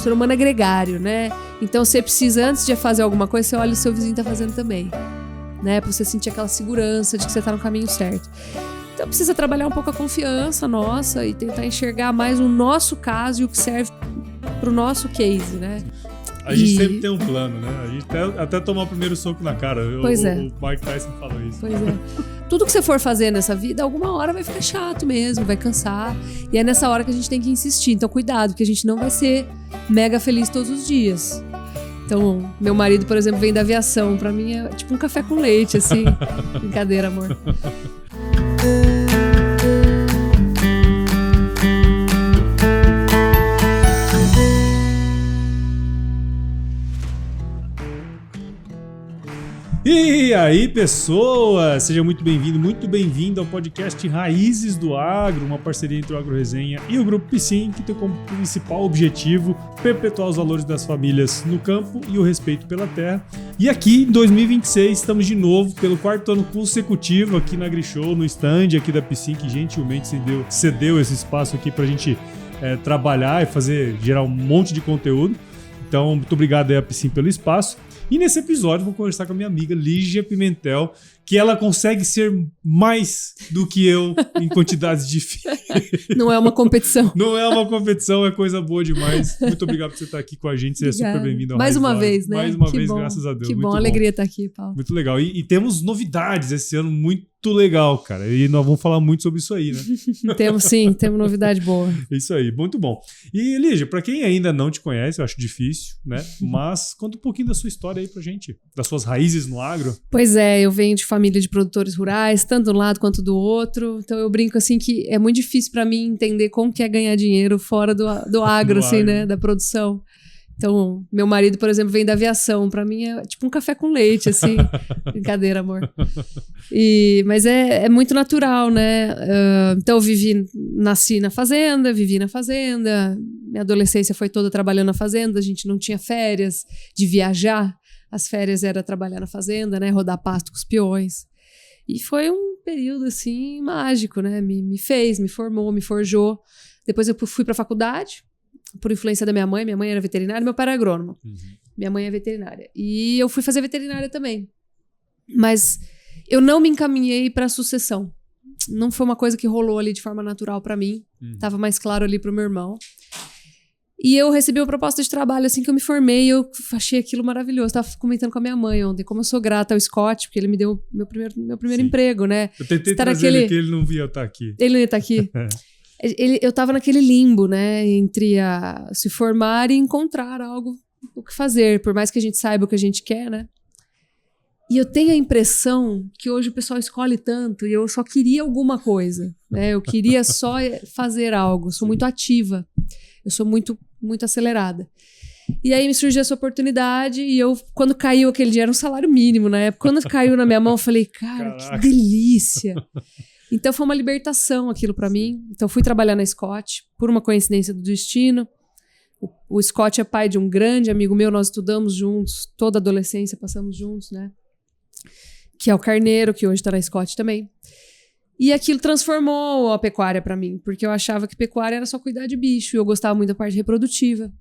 ser humano é gregário, né? Então você precisa, antes de fazer alguma coisa, você olha o seu vizinho tá fazendo também, né? Pra você sentir aquela segurança de que você tá no caminho certo. Então precisa trabalhar um pouco a confiança nossa e tentar enxergar mais o nosso caso e o que serve pro nosso case, né? A gente sempre tem um plano, né? A gente até tomar o primeiro soco na cara. Pois é. O Mike Tyson falou isso. Pois é. Tudo que você for fazer nessa vida, alguma hora vai ficar chato mesmo, vai cansar. E é nessa hora que a gente tem que insistir. Então cuidado, porque a gente não vai ser mega feliz todos os dias. Então, meu marido, por exemplo, vem da aviação. Pra mim é tipo um café com leite, assim. Brincadeira, amor. E aí, pessoas! Seja muito bem-vindo ao podcast Raízes do Agro, uma parceria entre o Agro Resenha e o Grupo Piscin, que tem como principal objetivo perpetuar os valores das famílias no campo e o respeito pela terra. E aqui, em 2026, estamos de novo, pelo 4º ano consecutivo, aqui na AgriShow, no stand aqui da Piscin, que gentilmente cedeu esse espaço aqui pra gente trabalhar e gerar um monte de conteúdo. Então, muito obrigado aí a Piscin pelo espaço. E nesse episódio vou conversar com a minha amiga Lígia Pimentel, que ela consegue ser mais do que eu em quantidades de Não é uma competição. Não é uma competição, é coisa boa demais. Muito obrigado por você estar aqui com a gente, seja super bem-vindo ao Mais uma vez, né? Mais uma que vez, bom. Graças a Deus. Que muito bom, alegria estar aqui, Paulo. Muito legal. E temos novidades esse ano muito legal, cara. E nós vamos falar muito sobre isso aí, né? Temos novidade boa. Isso aí, muito bom. E Lígia, pra quem ainda não te conhece, eu acho difícil, né? Mas conta um pouquinho da sua história aí pra gente, das suas raízes no agro. Pois é, eu venho de família de produtores rurais, tanto de um lado quanto do outro. Então eu brinco assim que é muito difícil pra mim entender como que é ganhar dinheiro fora do agro, assim, né? Da produção. Então, meu marido, por exemplo, vem da aviação. Pra mim é tipo um café com leite, assim. Brincadeira, amor. Mas é muito natural, né? Então, eu nasci na fazenda, vivi na fazenda. Minha adolescência foi toda trabalhando na fazenda. A gente não tinha férias de viajar. As férias era trabalhar na fazenda, né? Rodar pasto com os peões. E foi um período, assim, mágico, né? Me formou, me forjou. Depois eu fui pra faculdade. Por influência da minha mãe era veterinária, meu pai era agrônomo. Uhum. Minha mãe é veterinária. E eu fui fazer veterinária também. Mas eu não me encaminhei para a sucessão. Não foi uma coisa que rolou ali de forma natural para mim. Tava mais claro ali pro meu irmão. E eu recebi uma proposta de trabalho assim que eu me formei e eu achei aquilo maravilhoso. Tava comentando com a minha mãe ontem como eu sou grata ao Scott, porque ele me deu meu primeiro emprego, né? Eu tentei trazer ele que ele não ia estar aqui. Ele não ia estar aqui. Eu tava naquele limbo, né, entre se formar e encontrar algo o que fazer, por mais que a gente saiba o que a gente quer, né? E eu tenho a impressão que hoje o pessoal escolhe tanto e eu só queria alguma coisa, né? Eu queria só fazer algo, eu sou muito ativa, eu sou muito, muito acelerada. E aí me surgiu essa oportunidade e quando caiu aquele dinheiro, era um salário mínimo na época, quando caiu na minha mão, eu falei, cara, que delícia! Então foi uma libertação aquilo pra mim. Então fui trabalhar na Scott, por uma coincidência do destino. O Scott é pai de um grande amigo meu, nós estudamos juntos, toda a adolescência passamos juntos, né? Que é o Carneiro, que hoje tá na Scott também. E aquilo transformou a pecuária pra mim, porque eu achava que pecuária era só cuidar de bicho, e eu gostava muito da parte reprodutiva.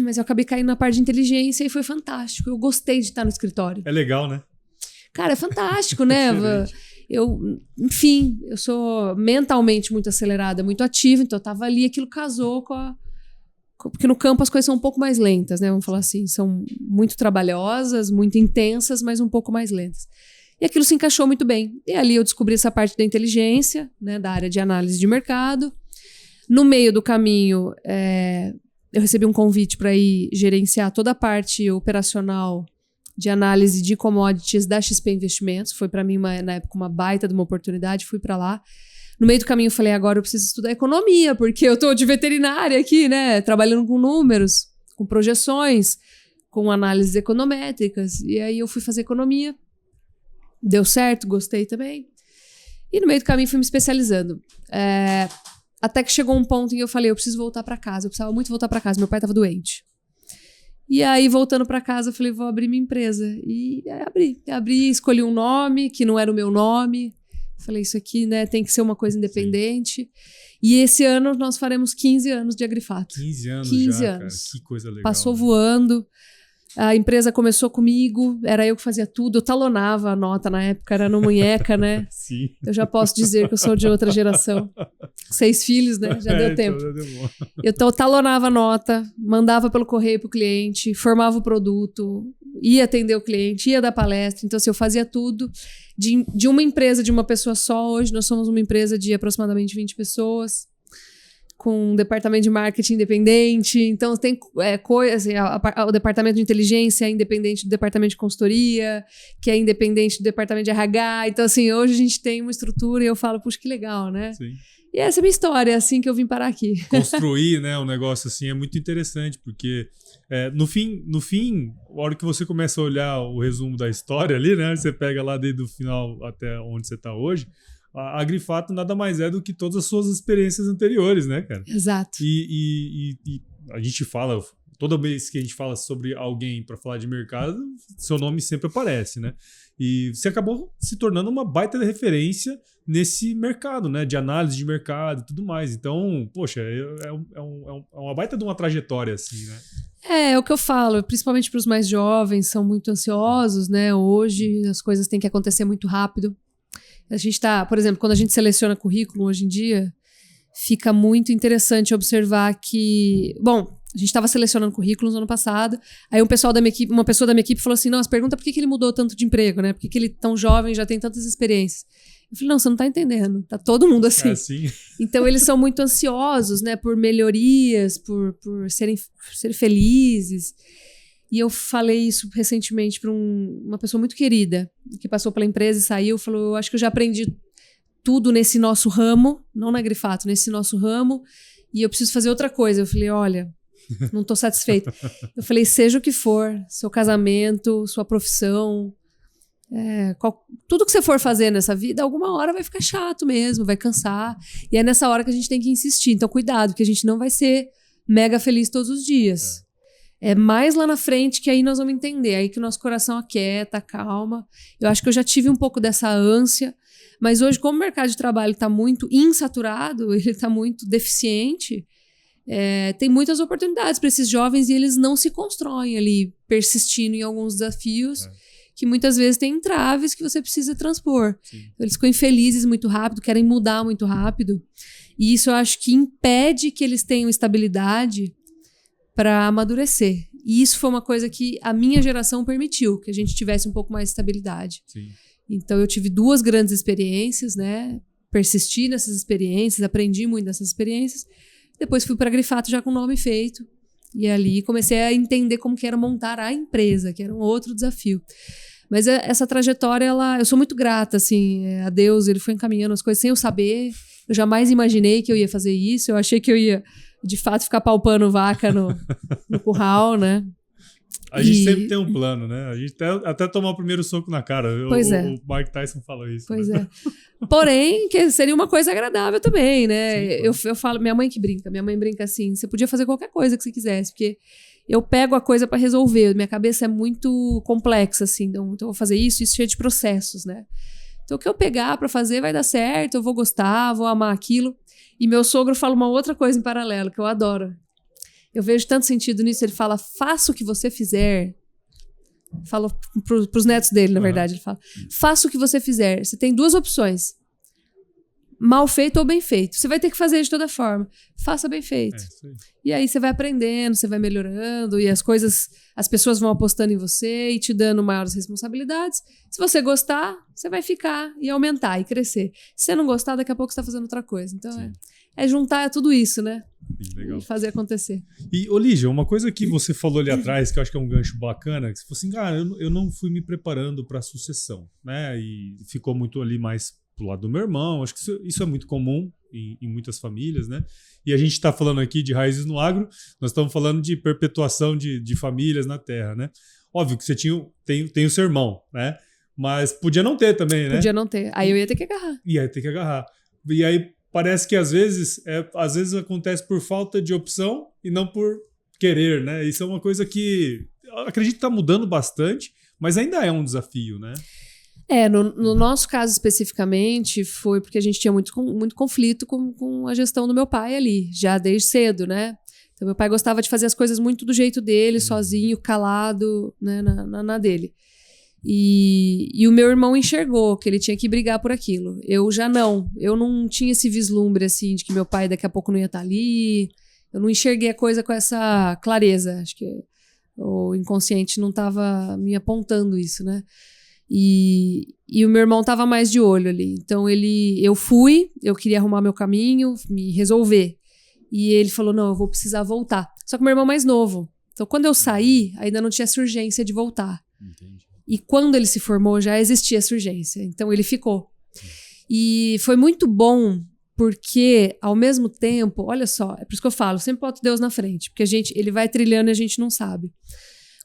Mas eu acabei caindo na parte de inteligência e foi fantástico. Eu gostei de estar no escritório. É legal, né? Cara, é fantástico, né? Eu sou mentalmente muito acelerada, muito ativa, então eu tava ali, aquilo casou porque no campo as coisas são um pouco mais lentas, né? Vamos falar assim, são muito trabalhosas, muito intensas, mas um pouco mais lentas. E aquilo se encaixou muito bem. E ali eu descobri essa parte da inteligência, né? Da área de análise de mercado. No meio do caminho, eu recebi um convite para ir gerenciar toda a parte operacional de análise de commodities da XP Investimentos. Foi para mim, na época, uma baita de uma oportunidade. Fui para lá. No meio do caminho, eu falei, agora eu preciso estudar economia, porque eu tô de veterinária aqui, né? Trabalhando com números, com projeções, com análises econométricas. E aí eu fui fazer economia. Deu certo, gostei também. E no meio do caminho fui me especializando. Até que chegou um ponto em que eu falei, eu preciso voltar para casa. Eu precisava muito voltar para casa. Meu pai estava doente. E aí, voltando para casa, eu falei, vou abrir minha empresa. E abri, escolhi um nome que não era o meu nome, Falei, isso aqui, né, tem que ser uma coisa independente. Sim. E esse ano nós faremos 15 anos de Agrifato. 15 anos 15 já, anos. cara. Que coisa legal. Passou voando. A empresa começou comigo, era eu que fazia tudo. Eu talonava a nota na época, era no Munheca, né? Sim. Eu já posso dizer que eu sou de outra geração. 6 filhos, né? Já deu tempo. Então já deu bom. Eu talonava a nota, mandava pelo correio pro cliente, formava o produto, ia atender o cliente, ia dar palestra. Então, assim, eu fazia tudo. De uma empresa de uma pessoa só, hoje nós somos uma empresa de aproximadamente 20 pessoas, com um departamento de marketing independente. Então, tem coisa, assim, o departamento de inteligência é independente do departamento de consultoria, que é independente do departamento de RH. Então, assim, hoje a gente tem uma estrutura e eu falo, puxa, que legal, né? Sim. E essa é a minha história, é assim que eu vim parar aqui. Construir, né, um negócio assim é muito interessante, porque no fim, a hora que você começa a olhar o resumo da história ali, né, você pega lá desde o final até onde você está hoje, a Agrifato nada mais é do que todas as suas experiências anteriores, né, cara? Exato. E a gente fala, toda vez que a gente fala sobre alguém para falar de mercado, seu nome sempre aparece, né? E você acabou se tornando uma baita de referência nesse mercado, né? De análise de mercado e tudo mais. Então, poxa, é uma baita de uma trajetória, assim, né? É o que eu falo, principalmente para os mais jovens, são muito ansiosos, né? Hoje as coisas têm que acontecer muito rápido. A gente tá, por exemplo, quando a gente seleciona currículo hoje em dia, fica muito interessante observar que, bom, a gente estava selecionando currículos no ano passado, aí uma pessoa da minha equipe falou assim, nossa, pergunta por que ele mudou tanto de emprego, né? Por que ele tão jovem já tem tantas experiências? Eu falei, não, você não tá entendendo, tá todo mundo assim. É assim. Então eles são muito ansiosos, né, por melhorias, por serem felizes. E eu falei isso recentemente para uma pessoa muito querida, que passou pela empresa e saiu, falou, eu acho que eu já aprendi tudo nesse nosso ramo, não na Agrifato, nesse nosso ramo, e eu preciso fazer outra coisa. Eu falei, olha, não estou satisfeita. Eu falei, seja o que for, seu casamento, sua profissão, tudo que você for fazer nessa vida, alguma hora vai ficar chato mesmo, vai cansar. E é nessa hora que a gente tem que insistir. Então, cuidado, que a gente não vai ser mega feliz todos os dias. É mais lá na frente que aí nós vamos entender, aí que o nosso coração aquieta, calma. Eu acho que eu já tive um pouco dessa ânsia, mas hoje, como o mercado de trabalho está muito insaturado, ele está muito deficiente, tem muitas oportunidades para esses jovens e eles não se constroem ali, persistindo em alguns desafios que muitas vezes tem entraves que você precisa transpor. Eles ficam infelizes muito rápido, querem mudar muito rápido, e isso eu acho que impede que eles tenham estabilidade para amadurecer. E isso foi uma coisa que a minha geração permitiu, que a gente tivesse um pouco mais de estabilidade. Sim. Então eu tive 2 grandes experiências, né? Persisti nessas experiências, aprendi muito dessas experiências. Depois fui para a Agrifato já com o nome feito. E ali comecei a entender como que era montar a empresa, que era um outro desafio. Mas essa trajetória, eu sou muito grata, assim, a Deus, ele foi encaminhando as coisas sem eu saber. Eu jamais imaginei que eu ia fazer isso. Eu achei que eu ia, de fato, ficar palpando vaca no curral, né? A gente sempre tem um plano, né? A gente até tomar o primeiro soco na cara. Pois o Mike Tyson falou isso. Pois né? Porém, que seria uma coisa agradável também, né? Sim, eu falo, minha mãe brinca assim, você podia fazer qualquer coisa que você quisesse, porque eu pego a coisa para resolver, minha cabeça é muito complexa, assim, então eu vou fazer isso cheio de processos, né? Então o que eu pegar para fazer vai dar certo, eu vou gostar, vou amar aquilo. E meu sogro fala uma outra coisa em paralelo, que eu adoro. Eu vejo tanto sentido nisso, ele fala, faça o que você fizer. Fala pros netos dele, na verdade, ele fala, faça o que você fizer. Você tem 2 opções, mal feito ou bem feito. Você vai ter que fazer de toda forma. Faça bem feito. E aí você vai aprendendo, você vai melhorando, e as pessoas vão apostando em você e te dando maiores responsabilidades. Se você gostar, você vai ficar e aumentar e crescer. Se você não gostar, daqui a pouco você tá fazendo outra coisa. Então é juntar tudo isso, né? Legal. E fazer acontecer. E, Lígia, uma coisa que você falou ali atrás, que eu acho que é um gancho bacana, que você falou assim, cara, eu não fui me preparando para a sucessão, né? E ficou muito ali mais pro lado do meu irmão. Acho que isso é muito comum em muitas famílias, né? E a gente está falando aqui de raízes no agro, nós estamos falando de perpetuação de famílias na terra, né? Óbvio que você tem o seu irmão, né? Mas podia não ter também, né? Podia não ter. Aí eu ia ter que agarrar. Ia ter que agarrar. E aí parece que às vezes acontece por falta de opção e não por querer, né? Isso é uma coisa que eu acredito que está mudando bastante, mas ainda é um desafio, né? No nosso caso especificamente, foi porque a gente tinha muito conflito com a gestão do meu pai ali, já desde cedo, né? Então, meu pai gostava de fazer as coisas muito do jeito dele, sozinho, calado, né, na dele. E o meu irmão enxergou que ele tinha que brigar por aquilo. Eu não tinha esse vislumbre, assim, de que meu pai daqui a pouco não ia estar ali. Eu não enxerguei a coisa com essa clareza. Acho que o inconsciente não estava me apontando isso, né? E o meu irmão estava mais de olho ali. Então, eu queria arrumar meu caminho, me resolver. E ele falou, não, eu vou precisar voltar. Só que meu irmão é mais novo. Então, quando eu saí, ainda não tinha essa urgência de voltar. Entendi. E quando ele se formou, já existia essa urgência. Então, ele ficou. E foi muito bom, porque, ao mesmo tempo, olha só, é por isso que eu falo, sempre boto Deus na frente, porque ele vai trilhando e a gente não sabe.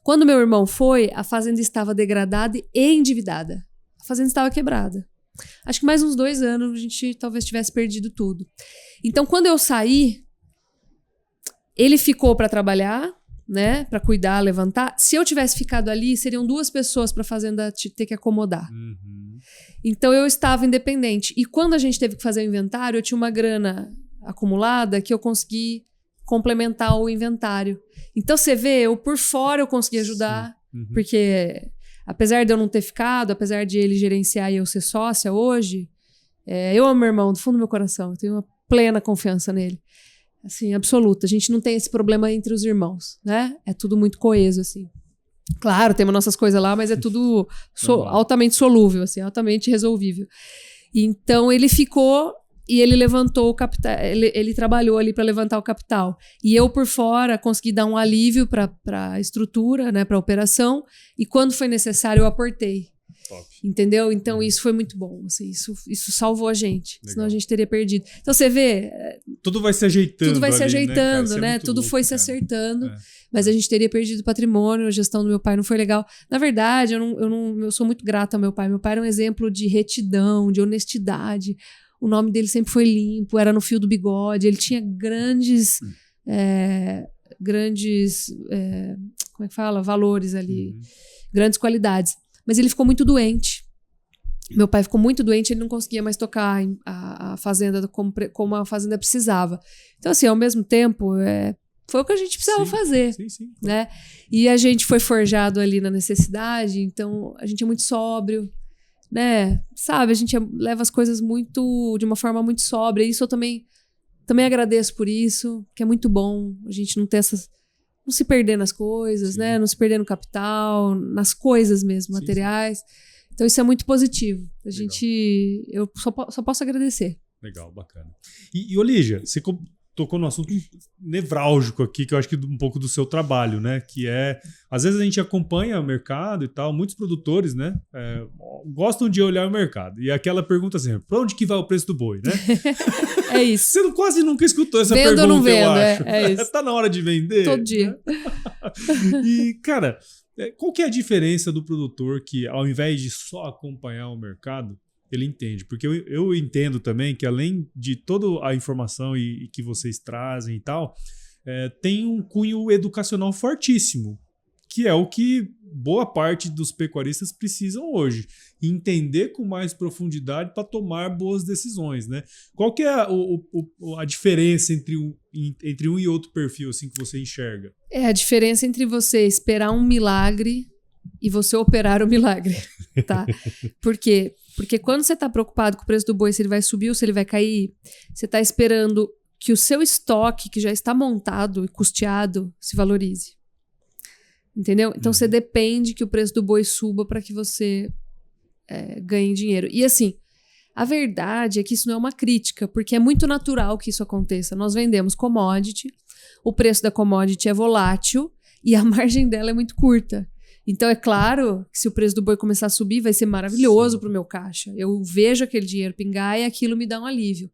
Quando meu irmão foi, a fazenda estava degradada e endividada. A fazenda estava quebrada. Acho que mais uns 2 anos a gente talvez tivesse perdido tudo. Então, quando eu saí, ele ficou para trabalhar, né, para cuidar, levantar. Se eu tivesse ficado ali, seriam 2 pessoas para a fazenda ter que acomodar. Uhum. Então, eu estava independente. E quando a gente teve que fazer o inventário, eu tinha uma grana acumulada que eu consegui complementar o inventário. Então, você vê, por fora eu consegui ajudar, porque apesar de eu não ter ficado, apesar de ele gerenciar e eu ser sócia hoje, eu amo meu irmão do fundo do meu coração, eu tenho uma plena confiança nele. Assim, absoluta. A gente não tem esse problema entre os irmãos, né? É tudo muito coeso, assim. Claro, temos nossas coisas lá, mas é tudo altamente solúvel, assim, altamente resolvível. Então, ele ficou e ele levantou o capital, ele trabalhou ali para levantar o capital. E eu, por fora, consegui dar um alívio para a estrutura, né, para a operação, e quando foi necessário, eu aportei. Top. Entendeu? Então, isso foi muito bom. Assim, isso salvou a gente. Legal. Senão a gente teria perdido. Então, você vê... Tudo vai se ajeitando. Tudo vai se ali, ajeitando, né? Tudo louco, foi se acertando. É. Mas a gente teria perdido patrimônio, a gestão do meu pai não foi legal. Na verdade, eu sou muito grata ao meu pai. Meu pai era um exemplo de retidão, de honestidade. O nome dele sempre foi limpo, era no fio do bigode. Ele tinha grandes como é que fala? Valores ali. Grandes qualidades. Mas ele ficou muito doente. Meu pai ficou muito doente, ele não conseguia mais tocar a fazenda como a fazenda precisava. Então, assim, ao mesmo tempo, foi o que a gente precisava fazer. Sim. Né? E a gente foi forjado ali na necessidade, então a gente é muito sóbrio, né? Sabe, a gente leva as coisas de uma forma muito sóbria. Isso eu também agradeço por isso, que é muito bom a gente não ter não se perder nas coisas, né? Não se perder no capital, nas coisas mesmo, materiais. Então isso é muito positivo. Eu só posso agradecer. Legal, bacana. E Olígia, você tocou no assunto nevrálgico aqui, que eu acho que um pouco do seu trabalho, né? Que às vezes a gente acompanha o mercado e tal, muitos produtores, né? Gostam de olhar o mercado. E aquela pergunta assim, pra onde que vai o preço do boi, né? É isso. Você quase nunca escutou essa vendo pergunta, ou não vendo, eu acho. É isso. Tá na hora de vender? Todo dia. E, cara, qual que é a diferença do produtor que, ao invés de só acompanhar o mercado, ele entende? Porque eu entendo também que, além de toda a informação e que vocês trazem e tal, tem um cunho educacional fortíssimo, que é o que boa parte dos pecuaristas precisam hoje. Entender com mais profundidade para tomar boas decisões, né? Qual que é a diferença entre um e outro perfil assim, que você enxerga? A diferença entre você esperar um milagre e você operar o milagre, tá? Por quê? Porque quando você está preocupado com o preço do boi, se ele vai subir ou se ele vai cair, você está esperando que o seu estoque, que já está montado e custeado, se valorize. Entendeu? Então, você depende que o preço do boi suba para que você ganhe dinheiro. E assim, a verdade é que isso não é uma crítica, porque é muito natural que isso aconteça. Nós vendemos commodity, o preço da commodity é volátil e a margem dela é muito curta. Então, é claro que se o preço do boi começar a subir, vai ser maravilhoso para o meu caixa. Eu vejo aquele dinheiro pingar e aquilo me dá um alívio.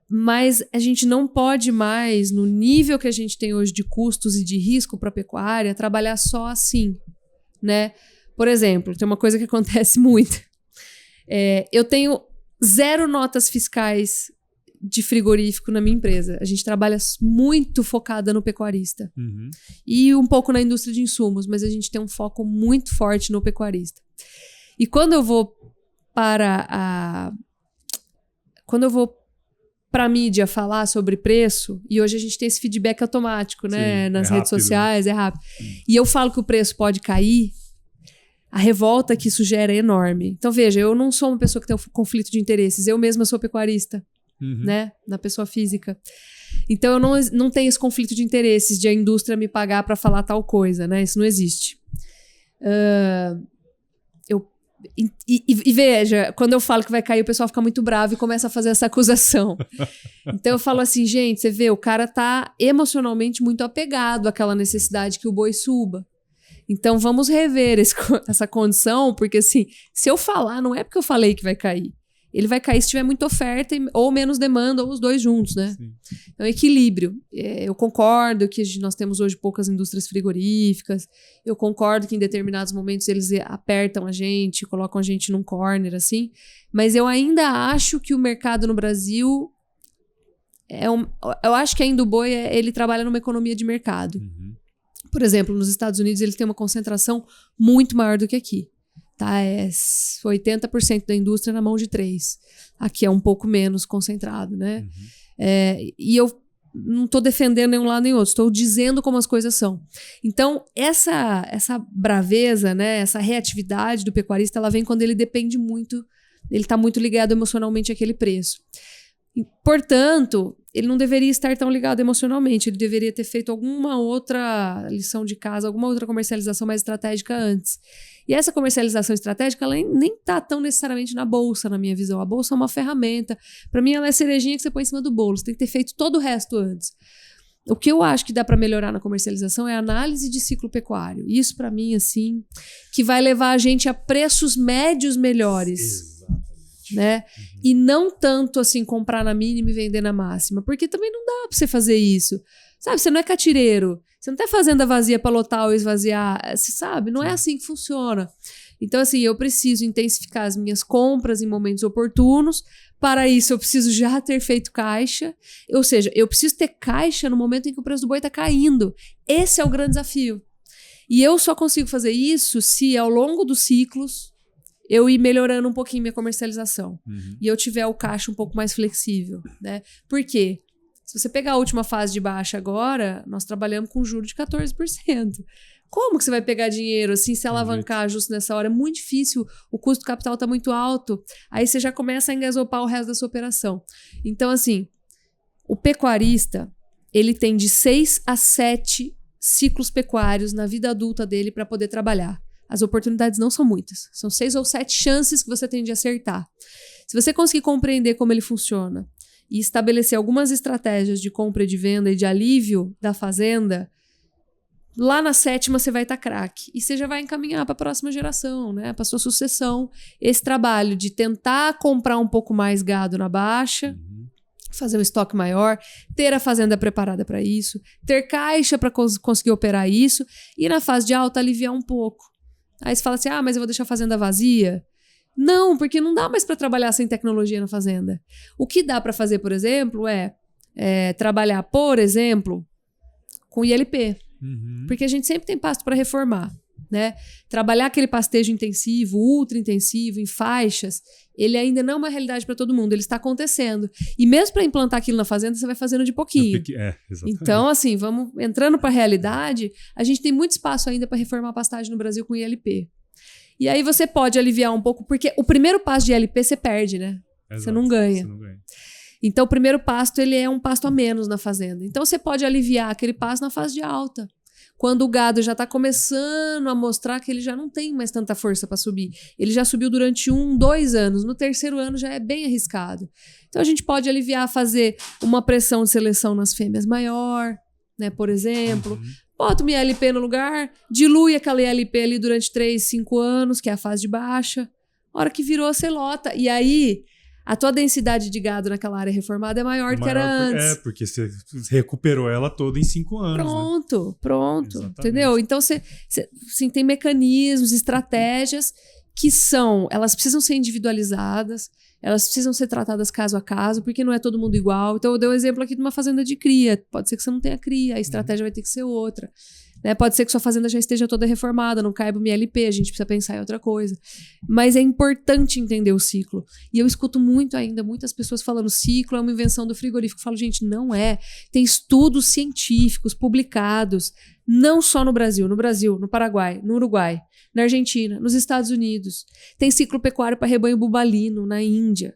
Mas a gente não pode mais, no nível que a gente tem hoje de custos e de risco para a pecuária, trabalhar só assim, né? Por exemplo, tem uma coisa que acontece muito. Eu tenho 0 notas fiscais de frigorífico na minha empresa. A gente trabalha muito focada no pecuarista. E um pouco na indústria de insumos, mas a gente tem um foco muito forte no pecuarista. E quando eu vou para a mídia falar sobre preço, e hoje a gente tem esse feedback automático, né? Sim, nas é redes rápido, sociais, é rápido. E eu falo que o preço pode cair, a revolta que isso gera é enorme. Então, veja, eu não sou uma pessoa que tem um conflito de interesses. Eu mesma sou pecuarista, né? Na pessoa física. Então, eu não tenho esse conflito de interesses de a indústria me pagar para falar tal coisa, né? Isso não existe. E veja, quando eu falo que vai cair, o pessoal fica muito bravo e começa a fazer essa acusação. Então eu falo assim, gente, você vê, o cara tá emocionalmente muito apegado àquela necessidade que o boi suba. Então vamos rever essa condição, porque assim, se eu falar, não é porque eu falei que vai cair. Ele vai cair se tiver muita oferta ou menos demanda, ou os dois juntos, né? Sim. Então, equilíbrio. Eu concordo que nós temos hoje poucas indústrias frigoríficas. Eu concordo que em determinados momentos eles apertam a gente, colocam a gente num corner, assim. Mas eu ainda acho que o mercado no Brasil... eu acho que ainda o boi, ele trabalha numa economia de mercado. Por exemplo, nos Estados Unidos, eles têm uma concentração muito maior do que aqui. Tá, 80% da indústria na mão de 3. Aqui é um pouco menos concentrado, né? E eu não estou defendendo nenhum lado nem outro, estou dizendo como as coisas são. Então, essa braveza, né, essa reatividade do pecuarista, ela vem quando ele depende muito, ele está muito ligado emocionalmente àquele preço. Portanto, ele não deveria estar tão ligado emocionalmente, ele deveria ter feito alguma outra lição de casa, alguma outra comercialização mais estratégica antes. E essa comercialização estratégica, ela nem está tão necessariamente na bolsa, na minha visão. A bolsa é uma ferramenta. Para mim, ela é a cerejinha que você põe em cima do bolo. Você tem que ter feito todo o resto antes. O que eu acho que dá para melhorar na comercialização é a análise de ciclo pecuário. Isso, para mim, assim, que vai levar a gente a preços médios melhores. Né? E não tanto assim comprar na mínima e vender na máxima, porque também não dá pra você fazer isso, sabe? Você não é catireiro, você não tá fazenda vazia pra lotar ou esvaziar, você sabe? Não é assim que funciona. Então assim, eu preciso intensificar as minhas compras em momentos oportunos. Para isso eu preciso já ter feito caixa, ou seja, eu preciso ter caixa no momento em que o preço do boi tá caindo. Esse é o grande desafio, e eu só consigo fazer isso se ao longo dos ciclos eu ir melhorando um pouquinho minha comercialização. E eu tiver o caixa um pouco mais flexível, né? Por quê? Se você pegar a última fase de baixa agora, nós trabalhamos com juros de 14%. Como que você vai pegar dinheiro assim, se alavancar justo nessa hora? É muito difícil, o custo do capital está muito alto. Aí você já começa a engasopar o resto da sua operação. Então, assim, o pecuarista, ele tem de 6 a 7 ciclos pecuários na vida adulta dele para poder trabalhar. As oportunidades não são muitas. São 6 ou 7 chances que você tem de acertar. Se você conseguir compreender como ele funciona e estabelecer algumas estratégias de compra e de venda e de alívio da fazenda, lá na 7ª você vai estar craque. E você já vai encaminhar para a próxima geração, né? Para a sua sucessão. Esse trabalho de tentar comprar um pouco mais gado na baixa, fazer um estoque maior, ter a fazenda preparada para isso, ter caixa para conseguir operar isso e na fase de alta aliviar um pouco. Aí você fala assim, mas eu vou deixar a fazenda vazia? Não, porque não dá mais para trabalhar sem tecnologia na fazenda. O que dá para fazer, por exemplo, é trabalhar, por exemplo, com ILP. Porque a gente sempre tem pasto para reformar, né? Trabalhar aquele pastejo intensivo, ultra intensivo, em faixas, ele ainda não é uma realidade para todo mundo, ele está acontecendo. E mesmo para implantar aquilo na fazenda, você vai fazendo de pouquinho. Então, assim, vamos entrando para a realidade, a gente tem muito espaço ainda para reformar a pastagem no Brasil com ILP. E aí você pode aliviar um pouco, porque o primeiro pasto de ILP você perde, né? Você não ganha. Então, o primeiro pasto, ele é um pasto a menos na fazenda. Então, você pode aliviar aquele pasto na fase de alta. Quando o gado já está começando a mostrar que ele já não tem mais tanta força para subir. Ele já subiu durante 1, 2 anos. No 3º ano já é bem arriscado. Então a gente pode aliviar, fazer uma pressão de seleção nas fêmeas maior, né, por exemplo. Bota uma ILP no lugar, dilui aquela ILP ali durante 3, 5 anos, que é a fase de baixa. A hora que virou, você lota. E aí a tua densidade de gado naquela área reformada é maior do que era antes. Porque você recuperou ela toda em 5 anos. Pronto. Exatamente. Entendeu? Então, você tem mecanismos, estratégias que elas precisam ser individualizadas, elas precisam ser tratadas caso a caso, porque não é todo mundo igual. Então, eu dei um exemplo aqui de uma fazenda de cria. Pode ser que você não tenha cria, a estratégia vai ter que ser outra. Né? Pode ser que sua fazenda já esteja toda reformada, não caiba o MLP, a gente precisa pensar em outra coisa. Mas é importante entender o ciclo. E eu escuto muito ainda, muitas pessoas falando ciclo é uma invenção do frigorífico. Eu falo, gente, não é. Tem estudos científicos publicados, não só no Brasil, no Paraguai, no Uruguai, na Argentina, nos Estados Unidos. Tem ciclo pecuário para rebanho bubalino na Índia,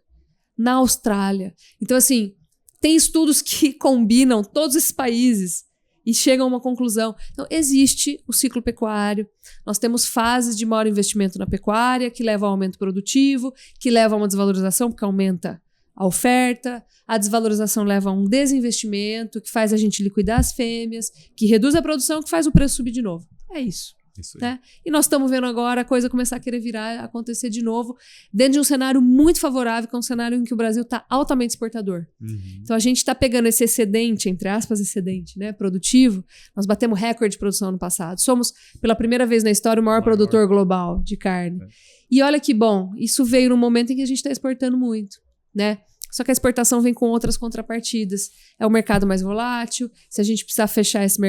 na Austrália. Então, assim, tem estudos que combinam todos esses países e chegam a uma conclusão. Então, existe o ciclo pecuário. Nós temos fases de maior investimento na pecuária, que levam ao aumento produtivo, que levam a uma desvalorização, porque aumenta a oferta. A desvalorização leva a um desinvestimento, que faz a gente liquidar as fêmeas, que reduz a produção, que faz o preço subir de novo. É isso. Né? E nós estamos vendo agora a coisa começar a querer virar, acontecer de novo, dentro de um cenário muito favorável, que é um cenário em que o Brasil está altamente exportador. Então a gente está pegando esse excedente, entre aspas, excedente, né, produtivo. Nós batemos recorde de produção no passado. Somos, pela primeira vez na história, o maior produtor global de carne. E olha que bom, isso veio num momento em que a gente está exportando muito, né? Só que a exportação vem com outras contrapartidas. É o mercado mais volátil. Se a gente precisar fechar esse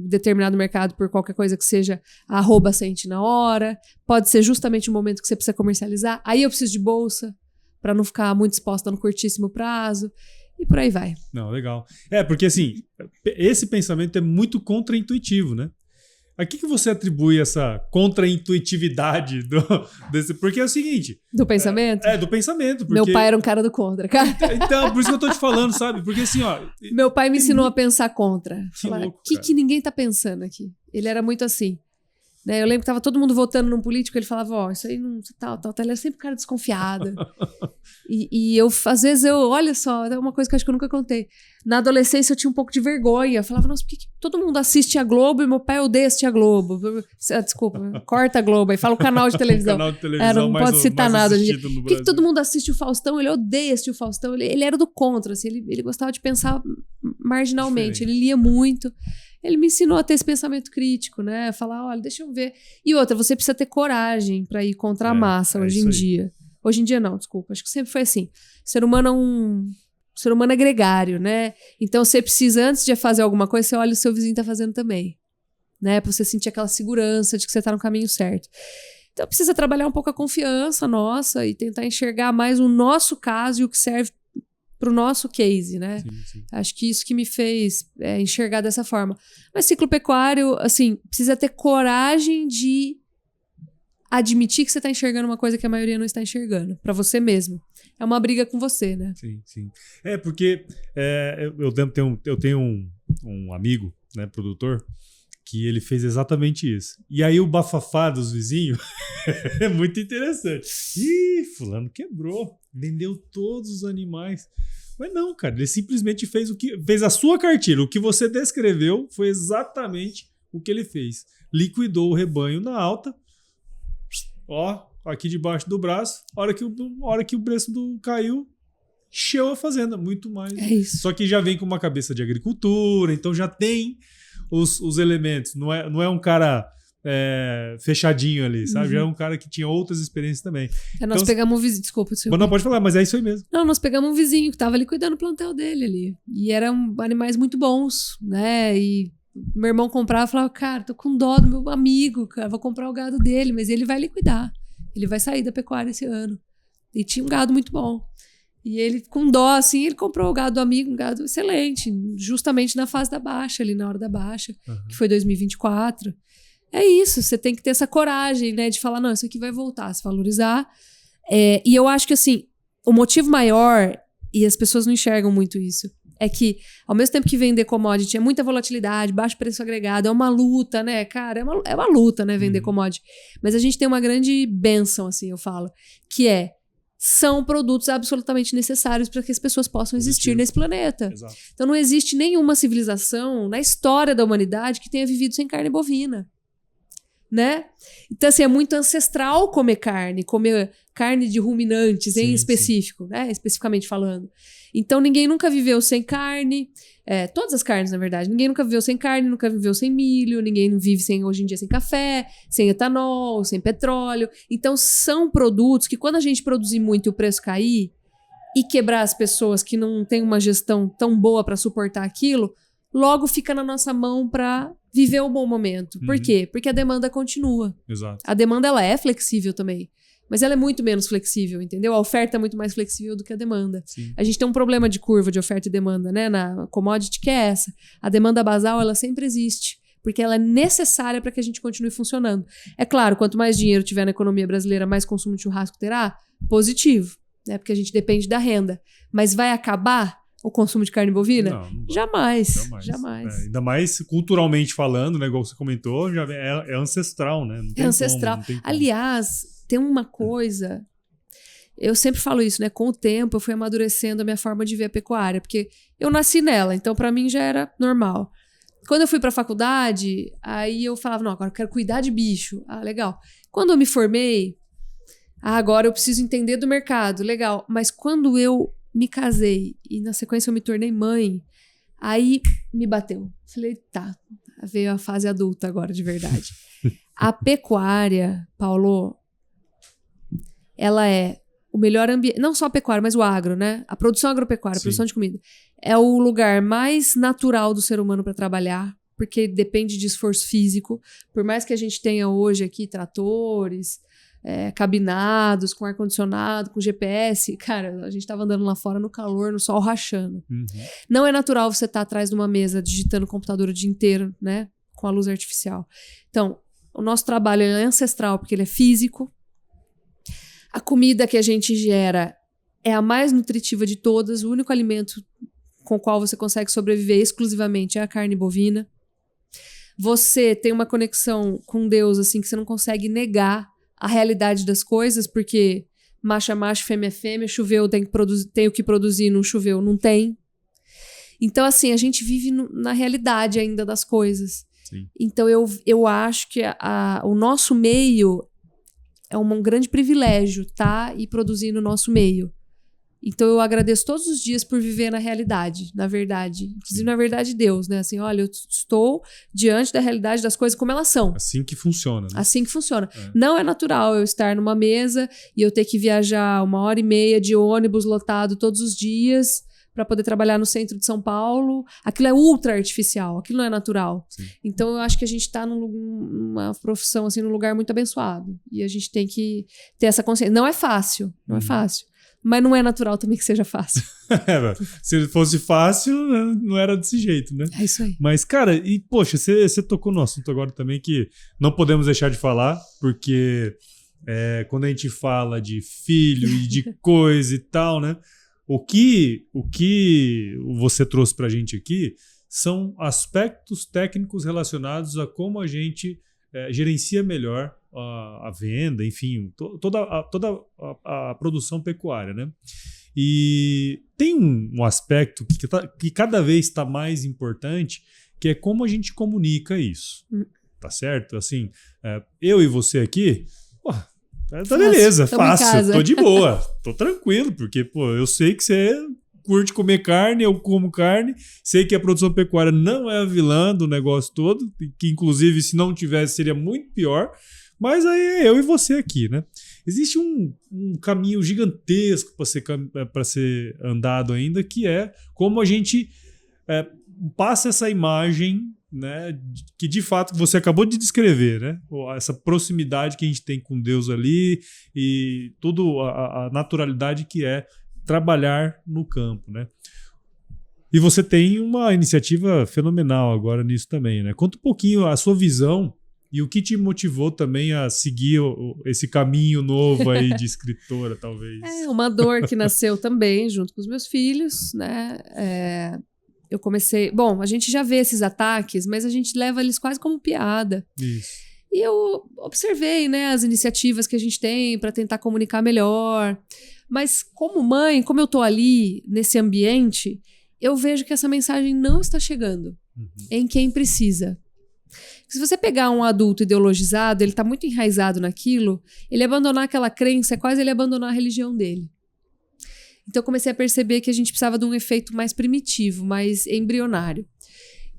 determinado mercado por qualquer coisa que seja, a arroba sente na hora. Pode ser justamente o momento que você precisa comercializar. Aí eu preciso de bolsa para não ficar muito exposta no curtíssimo prazo. E por aí vai. Não, legal. Porque assim, esse pensamento é muito contraintuitivo, né? A que você atribui essa contraintuitividade desse? Porque é o seguinte... Do pensamento? Do pensamento. Porque... Meu pai era um cara do contra, cara. Então, por isso que eu tô te falando, sabe? Porque assim, ó... Meu pai me ensinou a pensar contra. O que ninguém tá pensando aqui? Ele era muito assim. Né? Eu lembro que tava todo mundo votando num político, ele falava, isso aí não... Tal. Ele era sempre um cara desconfiado. E eu, às vezes, olha só, é uma coisa que eu acho que eu nunca contei. Na adolescência eu tinha um pouco de vergonha. Eu falava, nossa, por que todo mundo assiste a Globo e meu pai odeia assistir a Globo? Desculpa, corta a Globo aí, fala o canal de televisão. O canal de televisão não pode citar nada. Por que todo mundo assiste o Faustão? Ele odeia assistir o Faustão. Ele era do contra, assim, ele gostava de pensar marginalmente. Diferente. Ele lia muito. Ele me ensinou a ter esse pensamento crítico, né? Falar, olha, deixa eu ver. E outra, você precisa ter coragem para ir contra a massa hoje em dia. Hoje em dia não, desculpa. Acho que sempre foi assim. O ser humano é um ser humano é gregário, né? Então você precisa, antes de fazer alguma coisa, você olha o seu vizinho tá fazendo também. Né? Pra você sentir aquela segurança de que você tá no caminho certo. Então precisa trabalhar um pouco a confiança nossa e tentar enxergar mais o nosso caso e o que serve pro nosso case, né? Sim. Acho que isso que me fez enxergar dessa forma. Mas ciclo pecuário, assim, precisa ter coragem de admitir que você está enxergando uma coisa que a maioria não está enxergando, para você mesmo. É uma briga com você, né? Sim. Porque eu tenho um amigo, né, produtor, que ele fez exatamente isso. E aí o bafafá dos vizinhos é muito interessante. Ih, fulano quebrou, vendeu todos os animais. Mas não, cara, ele simplesmente fez a sua cartilha. O que você descreveu foi exatamente o que ele fez. Liquidou o rebanho na alta, aqui debaixo do braço, a hora que o preço caiu, encheu a fazenda, muito mais. É isso. Só que já vem com uma cabeça de agricultura, então já tem os elementos. Não é um cara fechadinho ali, sabe? Uhum. Já é um cara que tinha outras experiências também. Nós pegamos um vizinho, desculpa. Não, pode falar, mas é isso aí mesmo. Não, nós pegamos um vizinho que estava ali cuidando do plantel dele ali. E eram animais muito bons, né? E meu irmão comprava e falava, cara, tô com dó do meu amigo, cara, vou comprar o gado dele, mas ele vai liquidar. Ele vai sair da pecuária esse ano. E tinha um gado muito bom. E ele, com dó, assim, ele comprou o gado do amigo, um gado excelente, justamente na fase da baixa, ali na hora da baixa, que foi 2024. É isso, você tem que ter essa coragem, né, de falar, não, isso aqui vai voltar a se valorizar. E eu acho que, assim, o motivo maior, e as pessoas não enxergam muito isso, é que, ao mesmo tempo que vender commodity é muita volatilidade, baixo preço agregado, é uma luta, né, cara? É uma luta, né, vender commodity. Mas a gente tem uma grande bênção, assim, eu falo, que são produtos absolutamente necessários para que as pessoas possam existir nesse planeta. Exato. Então não existe nenhuma civilização na história da humanidade que tenha vivido sem carne bovina. Né? Então, assim, é muito ancestral comer carne de ruminantes, em específico, né? Especificamente falando. Então, ninguém nunca viveu sem carne, todas as carnes, na verdade. Ninguém nunca viveu sem carne, nunca viveu sem milho, ninguém vive hoje em dia sem café, sem etanol, sem petróleo. Então, são produtos que, quando a gente produzir muito e o preço cair e quebrar as pessoas que não têm uma gestão tão boa para suportar aquilo, logo fica na nossa mão para viver um bom momento. Por quê? Porque a demanda continua. Exato. A demanda, ela é flexível também, mas ela é muito menos flexível, entendeu? A oferta é muito mais flexível do que a demanda. Sim. A gente tem um problema de curva de oferta e demanda, né? Na commodity, que é essa. A demanda basal, ela sempre existe, porque ela é necessária para que a gente continue funcionando. É claro, quanto mais dinheiro tiver na economia brasileira, mais consumo de churrasco terá, positivo, né? Porque a gente depende da renda. Mas vai acabar o consumo de carne bovina? Não Jamais. É, ainda mais culturalmente falando, né? Igual você comentou, já é ancestral, né? Não tem É ancestral. Como, não tem como. Aliás, tem uma coisa... Eu sempre falo isso, né? Com o tempo, eu fui amadurecendo a minha forma de ver a pecuária, porque eu nasci nela, então para mim já era normal. Quando eu fui para a faculdade, aí eu falava, não, agora eu quero cuidar de bicho. Ah, legal. Quando eu me formei, agora eu preciso entender do mercado. Legal. Mas quando eu me casei e na sequência eu me tornei mãe, aí me bateu. Falei, tá, veio a fase adulta agora, de verdade. A pecuária, Paulo, ela é o melhor ambiente, não só a pecuária, mas o agro, né? A produção agropecuária, a produção de comida. É o lugar mais natural do ser humano para trabalhar, porque depende de esforço físico. Por mais que a gente tenha hoje aqui tratores, cabinados, com ar-condicionado, com GPS, cara, a gente estava andando lá fora no calor, no sol rachando. Não é natural você estar atrás de uma mesa digitando no computador o dia inteiro, né? Com a luz artificial. Então, o nosso trabalho é ancestral porque ele é físico. A comida que a gente gera é a mais nutritiva de todas. O único alimento com o qual você consegue sobreviver exclusivamente é a carne bovina. Você tem uma conexão com Deus assim que você não consegue negar a realidade das coisas, porque macho é macho, fêmea é fêmea, choveu, tem o que produzir, não choveu, não tem. Então, assim, a gente vive na realidade ainda das coisas. Sim. Então, eu acho que o nosso meio é um grande privilégio, tá? E produzir no nosso meio. Então, eu agradeço todos os dias por viver na realidade, na verdade. Inclusive, na verdade, Deus, né? Assim, olha, eu estou diante da realidade das coisas como elas são. Assim que funciona, né? Assim que funciona. Não é natural eu estar numa mesa e eu ter que viajar 1h30 de ônibus lotado todos os dias para poder trabalhar no centro de São Paulo. Aquilo é ultra artificial, aquilo não é natural. Sim. Então, eu acho que a gente está numa profissão, assim, num lugar muito abençoado. E a gente tem que ter essa consciência. Não é fácil, não é fácil. Mas não é natural também que seja fácil. Se fosse fácil, não era desse jeito, né? É isso aí. Mas, cara, e poxa, você tocou no assunto agora também que não podemos deixar de falar, porque quando a gente fala de filho e de coisa e tal, né? O que você trouxe pra gente aqui são aspectos técnicos relacionados a como a gente gerencia melhor a venda, enfim, toda a produção pecuária, né? E tem um aspecto que cada vez está mais importante, que é como a gente comunica isso, tá certo? Assim, eu e você aqui, tá beleza, fácil, tô de boa, tô tranquilo, porque, pô, eu sei que você curte comer carne, eu como carne, sei que a produção pecuária não é a vilã do negócio todo, que inclusive se não tivesse seria muito pior, mas aí é eu e você aqui, né? Existe um caminho gigantesco para ser andado ainda, que é como a gente passa essa imagem, né, que de fato você acabou de descrever, né? Essa proximidade que a gente tem com Deus ali e tudo a naturalidade que é trabalhar no campo, né? E você tem uma iniciativa fenomenal agora nisso também, né? Conta um pouquinho a sua visão e o que te motivou também a seguir esse caminho novo aí de escritora, talvez. É uma dor que nasceu também junto com os meus filhos, né? Eu comecei... Bom, a gente já vê esses ataques, mas a gente leva eles quase como piada. Isso. E eu observei, né, as iniciativas que a gente tem para tentar comunicar melhor. Mas como mãe, como eu tô ali nesse ambiente, eu vejo que essa mensagem não está chegando em quem precisa. Se você pegar um adulto ideologizado, ele está muito enraizado naquilo, ele abandonar aquela crença é quase ele abandonar a religião dele. Então eu comecei a perceber que a gente precisava de um efeito mais primitivo, mais embrionário.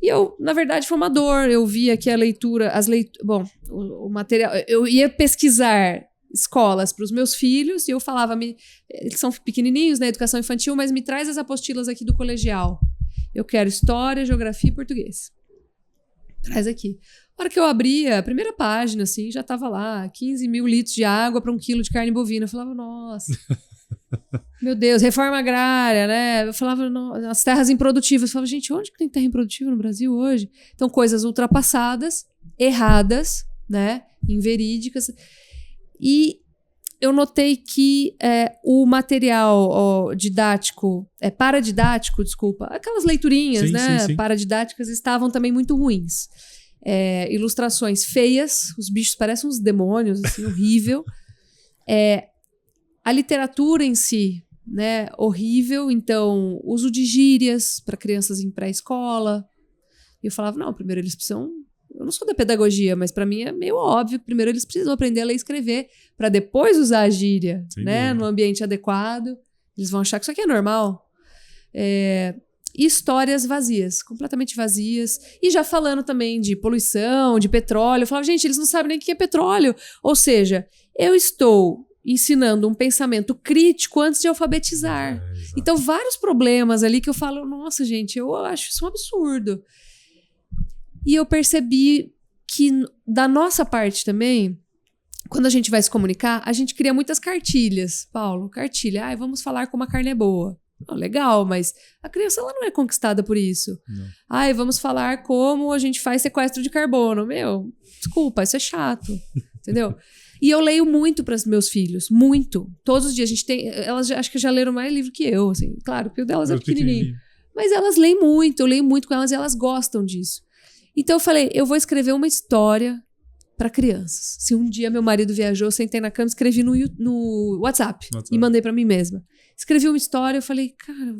E eu, na verdade, foi uma dor. Eu via que bom, o material... Eu ia pesquisar escolas para os meus filhos e eu falava, eles são pequenininhos na educação infantil, mas me traz as apostilas aqui do colegial. Eu quero história, geografia e português. Traz aqui. Na hora que eu abria, a primeira página, assim, já tava lá, 15 mil litros de água para 1 quilo de carne bovina. Eu falava, nossa, meu Deus, reforma agrária, né? Eu falava, as terras improdutivas. Eu falava, gente, onde que tem terra improdutiva no Brasil hoje? Então, coisas ultrapassadas, erradas, né? Inverídicas. E eu notei que o material didático, paradidático, desculpa, aquelas leiturinhas, né? Sim. Paradidáticas estavam também muito ruins. Ilustrações feias, os bichos parecem uns demônios, assim, horrível. A literatura em si, né? Horrível. Então, uso de gírias para crianças em pré-escola. E eu falava, não, primeiro eles precisam... Eu não sou da pedagogia, mas para mim é meio óbvio que primeiro eles precisam aprender a ler e escrever para depois usar a gíria, né? No ambiente adequado. Eles vão achar que isso aqui é normal. E histórias vazias, completamente vazias. E já falando também de poluição, de petróleo. Eu falava, gente, eles não sabem nem o que é petróleo. Ou seja, eu estou ensinando um pensamento crítico antes de alfabetizar. Então, vários problemas ali que eu falo, nossa, gente, eu acho isso um absurdo. E eu percebi que, da nossa parte também, quando a gente vai se comunicar, a gente cria muitas cartilhas. Paulo, cartilha. Vamos falar como a carne é boa. Legal, mas a criança ela não é conquistada por isso. Não. Vamos falar como a gente faz sequestro de carbono. Meu, desculpa, isso é chato. Entendeu? E eu leio muito para os meus filhos. Muito. Todos os dias. A gente tem. Elas acho que já leram mais livro que eu. Assim. Claro, porque o delas é pequenininho. Mas elas leem muito. Eu leio muito com elas e elas gostam disso. Então eu falei, eu vou escrever uma história para crianças. Se um dia meu marido viajou, eu sentei na cama, escrevi no WhatsApp e mandei para mim mesma. Escrevi uma história, eu falei, cara,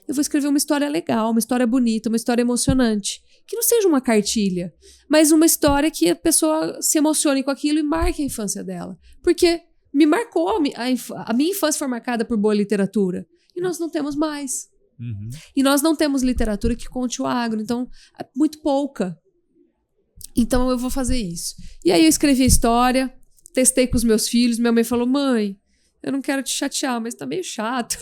eu vou escrever uma história legal, uma história bonita, uma história emocionante. Que não seja uma cartilha, mas uma história que a pessoa se emocione com aquilo e marque a infância dela. Porque me marcou, a minha infância foi marcada por boa literatura. E nós não temos mais. Uhum. E nós não temos literatura que conte o agro, então é muito pouca. Então eu vou fazer isso. E aí eu escrevi a história, testei com os meus filhos. Minha mãe falou, mãe, eu não quero te chatear, mas tá meio chato.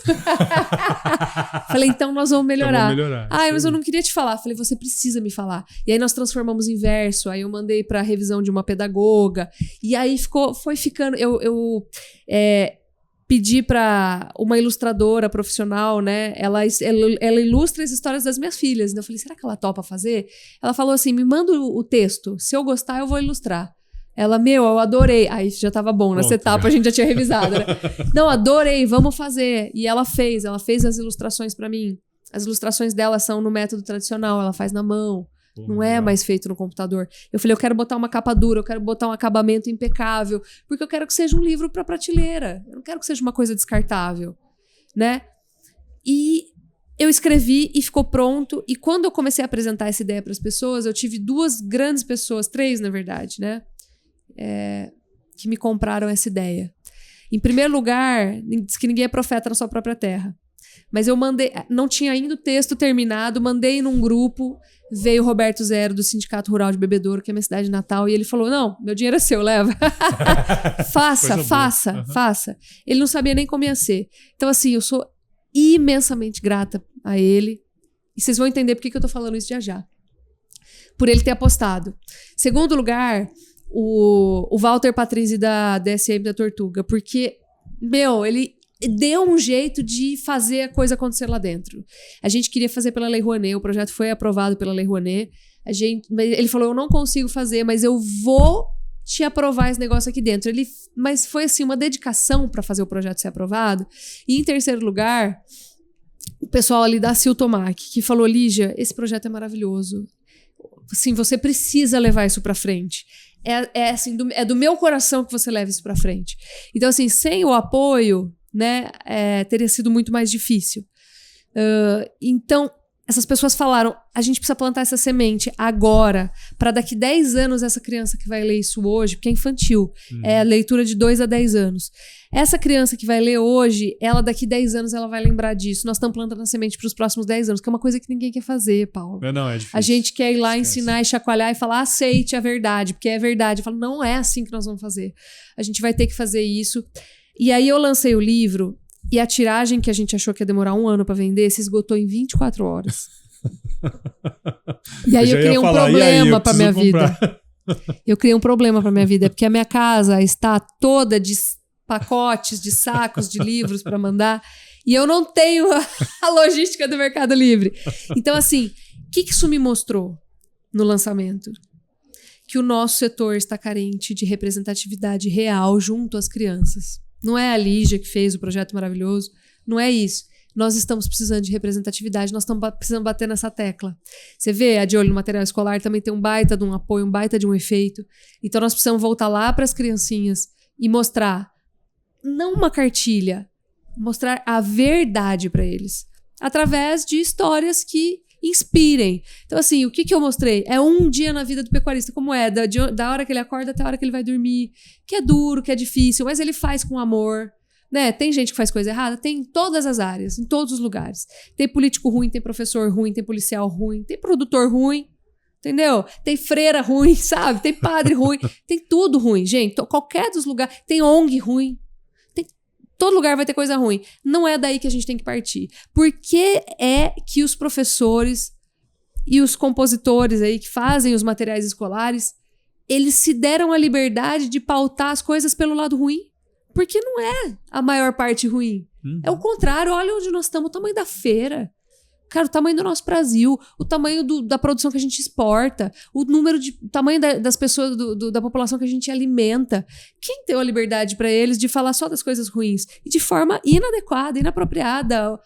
Falei, então nós vamos melhorar. Mas eu não queria te falar. Falei, você precisa me falar. E aí nós transformamos em verso. Aí eu mandei pra revisão de uma pedagoga. E aí foi ficando... Eu pedi para uma ilustradora profissional, né? Ela ilustra as histórias das minhas filhas. Eu falei, será que ela topa fazer? Ela falou assim, me manda o texto. Se eu gostar, eu vou ilustrar. Ela, eu adorei. Aí já tava bom, nessa etapa a gente já tinha revisado, né? Não, adorei, vamos fazer. E ela fez as ilustrações para mim. As ilustrações dela são no método tradicional, ela faz na mão. Não é mais feito no computador. Eu falei, eu quero botar uma capa dura, eu quero botar um acabamento impecável, porque eu quero que seja um livro para prateleira. Eu não quero que seja uma coisa descartável, né? E eu escrevi e ficou pronto. E quando eu comecei a apresentar essa ideia para as pessoas, eu tive 2 grandes pessoas, 3 na verdade, né? Que me compraram essa ideia. Em primeiro lugar, diz que ninguém é profeta na sua própria terra. Mas eu mandei, não tinha ainda o texto terminado, mandei num grupo, veio o Roberto Zero do Sindicato Rural de Bebedouro, que é a minha cidade natal, e ele falou, não, meu dinheiro é seu, leva. Faça. Ele não sabia nem como ia ser. Então assim, eu sou imensamente grata a ele, e vocês vão entender por que eu tô falando isso já. Por ele ter apostado. Segundo lugar, o Walter Patrizzi da DSM da Tortuga, porque, ele deu um jeito de fazer a coisa acontecer lá dentro. A gente queria fazer pela Lei Rouanet, o projeto foi aprovado pela Lei Rouanet. Ele falou, eu não consigo fazer, mas eu vou te aprovar esse negócio aqui dentro. Mas foi assim, uma dedicação para fazer o projeto ser aprovado. E em terceiro lugar, o pessoal ali da Siltomac, que falou, Lígia, esse projeto é maravilhoso. Assim, você precisa levar isso para frente. Assim, é do meu coração que você leva isso para frente. Então, assim, sem o apoio, né, teria sido muito mais difícil. Então, essas pessoas falaram, a gente precisa plantar essa semente agora, para daqui 10 anos essa criança que vai ler isso hoje, porque é infantil, é a leitura de 2 a 10 anos. Essa criança que vai ler hoje, ela daqui 10 anos ela vai lembrar disso. Nós estamos plantando a semente para os próximos 10 anos, que é uma coisa que ninguém quer fazer, Paulo. Não, é difícil. A gente quer ir lá ensinar e chacoalhar e falar, aceite a verdade, porque é verdade. Eu falo, não é assim que nós vamos fazer. A gente vai ter que fazer isso. E aí eu lancei o livro e a tiragem que a gente achou que ia demorar 1 ano para vender se esgotou em 24 horas. E aí eu criei um problema para minha vida. Eu criei um problema para minha vida, porque a minha casa está toda de pacotes, de sacos de livros para mandar, e eu não tenho a logística do Mercado Livre. Então, assim, o que isso me mostrou no lançamento? Que o nosso setor está carente de representatividade real junto às crianças. Não é a Lígia que fez o projeto maravilhoso, não é isso. Nós estamos precisando de representatividade, nós estamos precisando bater nessa tecla. Você vê, a De Olho no Material Escolar também tem um baita de um apoio, um baita de um efeito. Então nós precisamos voltar lá para as criancinhas e mostrar, não uma cartilha, mostrar a verdade para eles, através de histórias que inspirem. Então assim, o que eu mostrei? É um dia na vida do pecuarista, como é, da hora que ele acorda até a hora que ele vai dormir, que é duro, que é difícil, mas ele faz com amor. Né? Tem gente que faz coisa errada? Tem em todas as áreas, em todos os lugares. Tem político ruim, tem professor ruim, tem policial ruim, tem produtor ruim, entendeu? Tem freira ruim, sabe? Tem padre ruim, tem tudo ruim, gente. Qualquer dos lugares. Tem ONG ruim. Todo lugar vai ter coisa ruim. Não é daí que a gente tem que partir. Por que é que os professores e os compositores aí que fazem os materiais escolares, eles se deram a liberdade de pautar as coisas pelo lado ruim? Porque não é a maior parte ruim. É o contrário. Olha onde nós estamos, o tamanho da feira. Cara, o tamanho do nosso Brasil, o tamanho da produção que a gente exporta, o tamanho das pessoas, da população que a gente alimenta. Quem deu a liberdade para eles de falar só das coisas ruins? E de forma inadequada, inapropriada,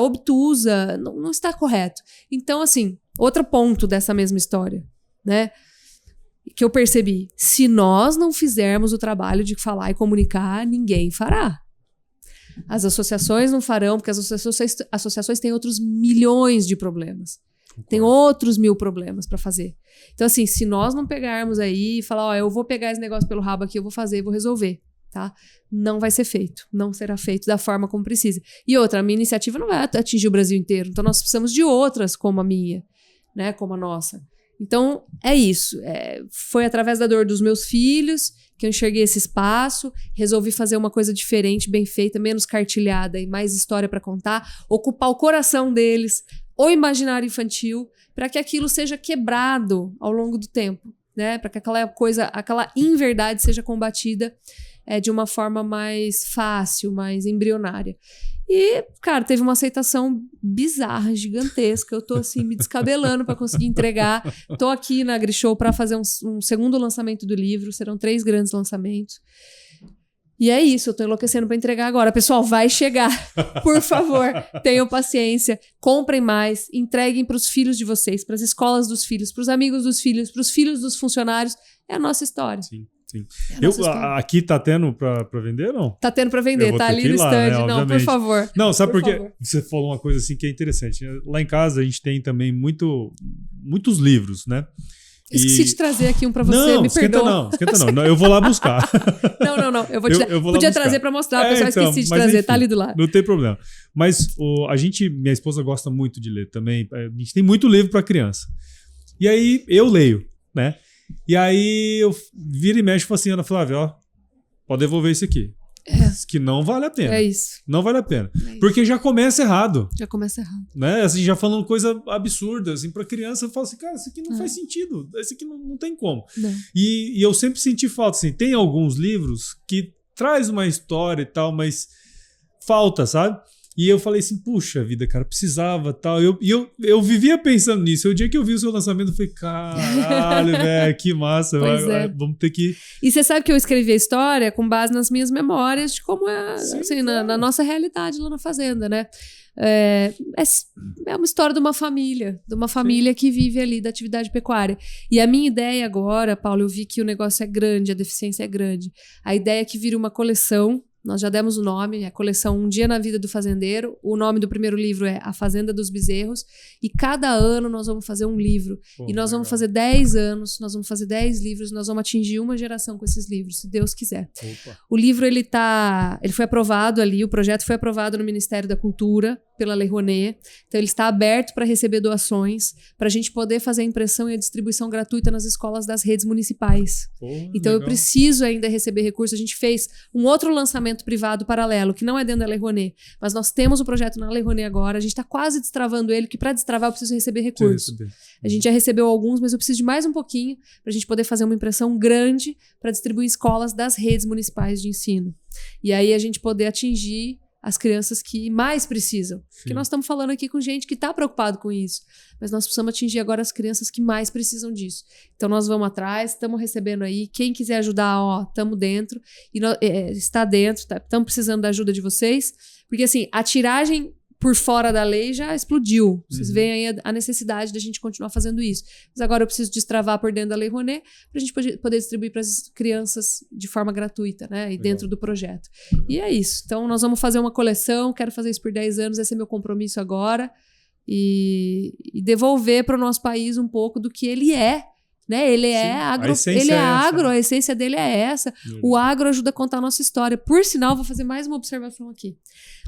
obtusa, não está correto. Então, assim, outro ponto dessa mesma história, né? Que eu percebi, se nós não fizermos o trabalho de falar e comunicar, ninguém fará. As associações não farão, porque as associações têm outros milhões de problemas. Tem outros 1000 problemas para fazer. Então, assim, se nós não pegarmos aí e falar, eu vou pegar esse negócio pelo rabo aqui, eu vou fazer, vou resolver, tá? Não vai ser feito. Não será feito da forma como precisa. E outra, a minha iniciativa não vai atingir o Brasil inteiro. Então, nós precisamos de outras como a minha, né? Como a nossa. Então, é isso. Foi através da dor dos meus filhos que eu enxerguei esse espaço, resolvi fazer uma coisa diferente, bem feita, menos cartilhada e mais história para contar, ocupar o coração deles, o imaginário infantil, para que aquilo seja quebrado ao longo do tempo, né? Para que aquela inverdade seja combatida de uma forma mais fácil, mais embrionária. E, cara, teve uma aceitação bizarra, gigantesca. Eu tô, assim, me descabelando para conseguir entregar. Tô aqui na AgriShow para fazer um segundo lançamento do livro. Serão 3 grandes lançamentos. E é isso, eu tô enlouquecendo para entregar agora. Pessoal, vai chegar. Por favor, tenham paciência. Comprem mais. Entreguem para os filhos de vocês, para as escolas dos filhos, para os amigos dos filhos, para os filhos dos funcionários. É a nossa história. Sim. Sim. Aqui tá tendo pra vender ou não? Tá tendo pra vender, tá ali no stand. Né, não, por favor. Não, sabe por quê? Você falou uma coisa assim que é interessante. Lá em casa a gente tem também muitos livros, né? Esqueci de trazer aqui um pra você, me perdoa. Esquenta não. Eu vou lá buscar. Não. Eu vou te dar. Podia trazer pra mostrar, pessoal, esqueci de trazer. Enfim, tá ali do lado. Não tem problema. Mas minha esposa gosta muito de ler também. A gente tem muito livro pra criança. E aí eu leio, né? E aí eu viro e mexo e falo assim, Ana Flávia, pode devolver isso aqui. Que não vale a pena. É isso. Não vale a pena. Porque já começa errado. Né? Assim, já falando coisa absurda. Assim, pra criança, eu falo assim, cara, isso aqui não faz sentido. Isso aqui não tem como. E eu sempre senti falta, assim, tem alguns livros que traz uma história e tal, mas falta, sabe? E eu falei assim, puxa vida, cara, precisava tal. Eu vivia pensando nisso. O dia que eu vi o seu lançamento, eu falei, caralho, velho, que massa. Vamos ter que... E você sabe que eu escrevi a história com base nas minhas memórias de como é, sim, assim, na nossa realidade lá na fazenda, né? É uma história de uma família sim, que vive ali da atividade pecuária. E a minha ideia agora, Paulo, eu vi que o negócio é grande, a deficiência é grande. A ideia é que vire uma coleção. Nós já demos o nome, é a coleção Um Dia na Vida do Fazendeiro. O nome do primeiro livro é A Fazenda dos Bezerros. E cada ano nós vamos fazer um livro. E nós vamos fazer 10 anos, nós vamos fazer 10 livros, nós vamos atingir uma geração com esses livros, se Deus quiser. O livro, ele foi aprovado ali, o projeto foi aprovado no Ministério da Cultura. pela Lei Rouanet. Então, ele está aberto para receber doações, para a gente poder fazer a impressão e a distribuição gratuita nas escolas das redes municipais. Então, legal. Eu preciso ainda receber recursos. A gente fez um outro lançamento privado paralelo, que não é dentro da Lei Rouanet, mas nós temos o projeto na Lei Rouanet agora. A gente está quase destravando ele, que para destravar eu preciso receber recursos. A gente já recebeu alguns, mas eu preciso de mais um pouquinho para a gente poder fazer uma impressão grande para distribuir em escolas das redes municipais de ensino. E aí a gente poder atingir as crianças que mais precisam. Sim. Porque nós estamos falando aqui com gente que está preocupado com isso, mas nós precisamos atingir agora as crianças que mais precisam disso. Então nós vamos atrás, estamos recebendo aí. Quem quiser ajudar, estamos dentro. E está dentro, estamos precisando da ajuda de vocês. Porque assim, a tiragem por fora da lei já explodiu. Vocês veem aí a necessidade da gente continuar fazendo isso. Mas agora eu preciso destravar por dentro da Lei Rouanet para a gente poder distribuir para as crianças de forma gratuita, né? E legal. Dentro do projeto. E é isso. Então, nós vamos fazer uma coleção. Quero fazer isso por 10 anos. Esse é meu compromisso agora. E devolver para o nosso país um pouco do que ele é. Né? Ele é agro, a essência dele é essa. O agro ajuda a contar a nossa história. Por sinal, vou fazer mais uma observação aqui.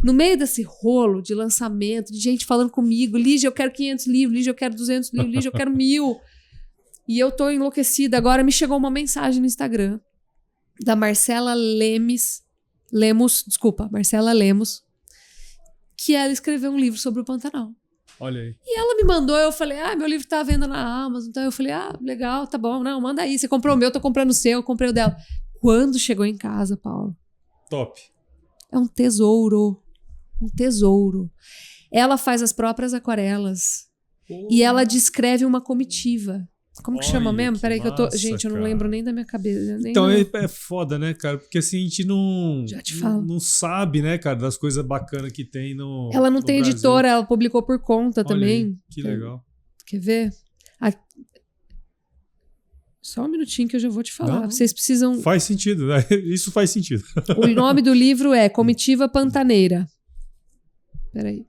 No meio desse rolo de lançamento, de gente falando comigo, Lígia, eu quero 500 livros, Lígia, eu quero 200 livros, Lígia, eu quero 1000. E eu tô enlouquecida. Agora me chegou uma mensagem no Instagram da Marcela Lemos, que ela escreveu um livro sobre o Pantanal. Olha aí. E ela me mandou, eu falei, meu livro tá à venda na Amazon. Então eu falei, legal, tá bom. Não, manda aí. Você comprou o meu, eu tô comprando o seu, eu comprei o dela. Quando chegou em casa, Paulo? Top. É um tesouro. Um tesouro. Ela faz as próprias aquarelas. E ela descreve uma comitiva. Como que chama mesmo? Peraí que eu tô... Gente, eu não lembro nem da minha cabeça. Então é foda, né, cara? Porque assim, a gente não sabe, né, cara, das coisas bacanas que tem no Ela não tem Brasil. Editora, ela publicou por conta. Olha também. Aí, que legal. Quer ver? Só um minutinho que eu já vou te falar. Não, vocês precisam... Faz sentido, né? Isso faz sentido. O nome do livro é Comitiva Pantaneira. Peraí.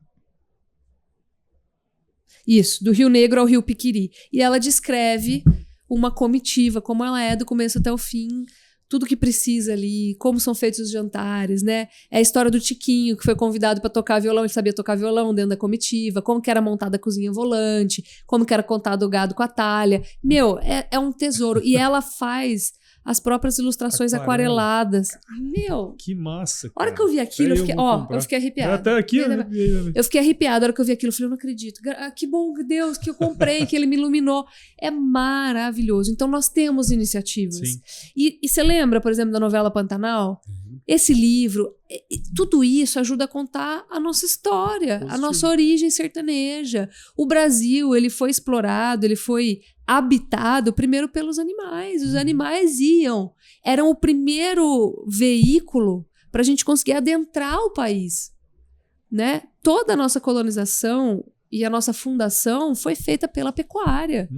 Isso, do Rio Negro ao Rio Piquiri. E ela descreve uma comitiva, como ela é do começo até o fim, tudo que precisa ali, como são feitos os jantares, né? É a história do Tiquinho, que foi convidado para tocar violão, ele sabia tocar violão dentro da comitiva, como que era montada a cozinha volante, como que era contado o gado com a talha. Meu, é um tesouro. E ela faz as próprias ilustrações aquareladas. Meu! Que massa, cara. A hora que eu vi aquilo, eu fiquei arrepiada. Até aqui, eu fiquei arrepiada a hora que eu vi aquilo. Eu falei, eu não acredito. Que bom, Deus, que eu comprei, que ele me iluminou. É maravilhoso. Então, nós temos iniciativas. Sim. E você lembra, por exemplo, da novela Pantanal? Esse livro, tudo isso ajuda a contar a nossa história, a nossa origem sertaneja. O Brasil, ele foi explorado, ele foi habitado primeiro pelos animais. Os animais eram o primeiro veículo para a gente conseguir adentrar o país, né? Toda a nossa colonização e a nossa fundação foi feita pela pecuária.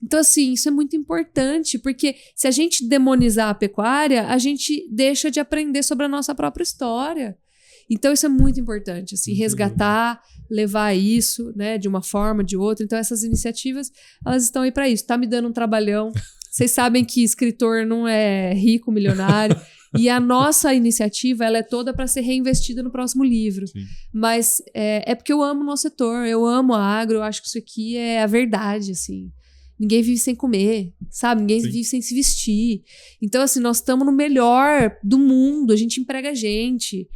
Então, assim, isso é muito importante, porque se a gente demonizar a pecuária, a gente deixa de aprender sobre a nossa própria história. Então, isso é muito importante, assim, resgatar, levar isso, né, de uma forma, de outra. Então, essas iniciativas, elas estão aí para isso. Tá me dando um trabalhão. Vocês sabem que escritor não é rico, milionário. E a nossa iniciativa, ela é toda para ser reinvestida no próximo livro. Sim. Mas é porque eu amo o nosso setor, eu amo a agro, eu acho que isso aqui é a verdade, assim. Ninguém vive sem comer, sabe? Ninguém vive sem se vestir. Então, assim, nós estamos no melhor do mundo, a gente emprega gente.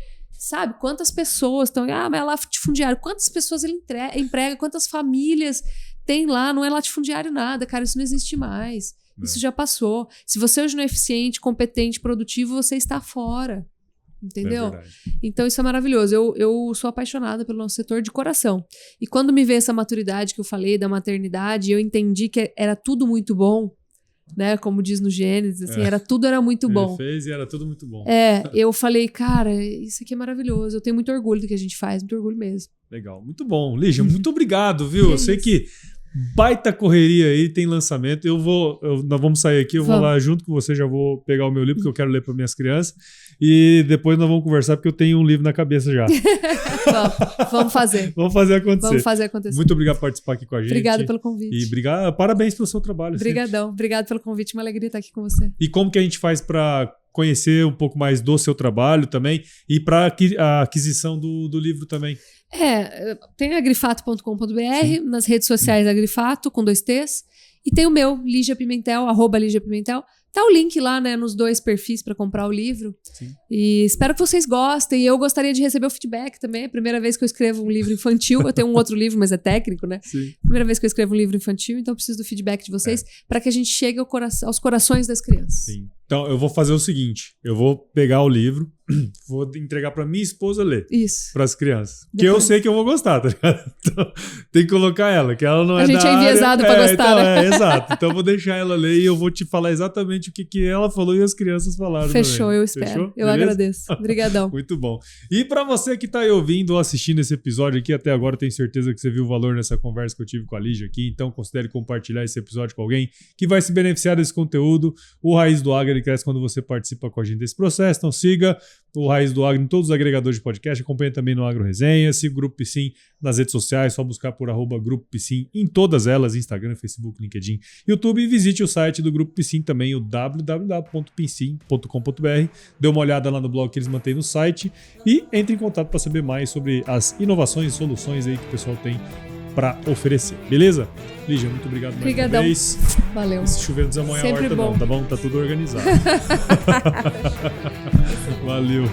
Sabe, quantas pessoas estão... mas é latifundiário. Quantas pessoas ele emprega, quantas famílias tem lá? Não é latifundiário nada, cara, isso não existe mais. Isso já passou. Se você hoje não é eficiente, competente, produtivo, você está fora. Entendeu? Então isso é maravilhoso. Eu sou apaixonada pelo nosso setor de coração. E quando me veio essa maturidade que eu falei da maternidade, eu entendi que era tudo muito bom. Né, como diz no Gênesis, assim, tudo era muito bom. Ele fez e era tudo muito bom. Eu falei, cara, isso aqui é maravilhoso. Eu tenho muito orgulho do que a gente faz, muito orgulho mesmo. Legal, muito bom. Lígia, muito obrigado, viu? Eu sei que baita correria aí, tem lançamento. Nós vamos sair aqui, eu vou lá junto com você, já vou pegar o meu livro, que eu quero ler para minhas crianças. E depois nós vamos conversar, porque eu tenho um livro na cabeça já. Vamos fazer. Vamos fazer acontecer. Vamos fazer acontecer. Muito obrigado por participar aqui com a gente. Obrigada pelo convite. E parabéns pelo seu trabalho. Obrigadão. Obrigado pelo convite. Uma alegria estar aqui com você. E como que a gente faz para conhecer um pouco mais do seu trabalho também e para a aquisição do livro também? Tem a grifato.com.br, nas redes sociais a Grifato, com 2 T's. E tem o meu, Lígia Pimentel, @LígiaPimentel. Tá o link lá, né, nos 2 perfis para comprar o livro. Sim. E espero que vocês gostem. E eu gostaria de receber o feedback também. É a primeira vez que eu escrevo um livro infantil. Eu tenho um outro livro, mas é técnico, né? Sim. Primeira vez que eu escrevo um livro infantil, então eu preciso do feedback de vocês para que a gente chegue aos corações das crianças. Sim. Então, eu vou fazer o seguinte. Eu vou pegar o livro, vou entregar pra minha esposa ler. Isso. Pras crianças. Que eu sei que eu vou gostar, tá ligado? Então, tem que colocar ela, que ela não é da área. A gente é enviesado pra gostar, então, né? Exato. Então, eu vou deixar ela ler e eu vou te falar exatamente o que ela falou e as crianças falaram. Fechou, também. eu espero. Fechou? Eu Beleza? agradeço. Obrigadão. Muito bom. E pra você que tá aí ouvindo ou assistindo esse episódio aqui até agora, tenho certeza que você viu o valor nessa conversa que eu tive com a Lígia aqui, então considere compartilhar esse episódio com alguém que vai se beneficiar desse conteúdo. O Raiz do Agro, ele cresce quando você participa com a gente desse processo, então siga o Raiz do Agro em todos os agregadores de podcast, acompanha também no Agro Resenha, siga o Grupo Piscin nas redes sociais, só buscar por @Grupo Piscin em todas elas, Instagram, Facebook, LinkedIn, YouTube, e visite o site do Grupo Piscin também, o www.piscin.com.br, dê uma olhada lá no blog que eles mantêm no site e entre em contato para saber mais sobre as inovações e soluções aí que o pessoal tem para oferecer, beleza? Lígia, muito obrigado mais uma vez. Valeu. Esse chuveiro desamanha a horta não, tá bom? Tá tudo organizado. Valeu.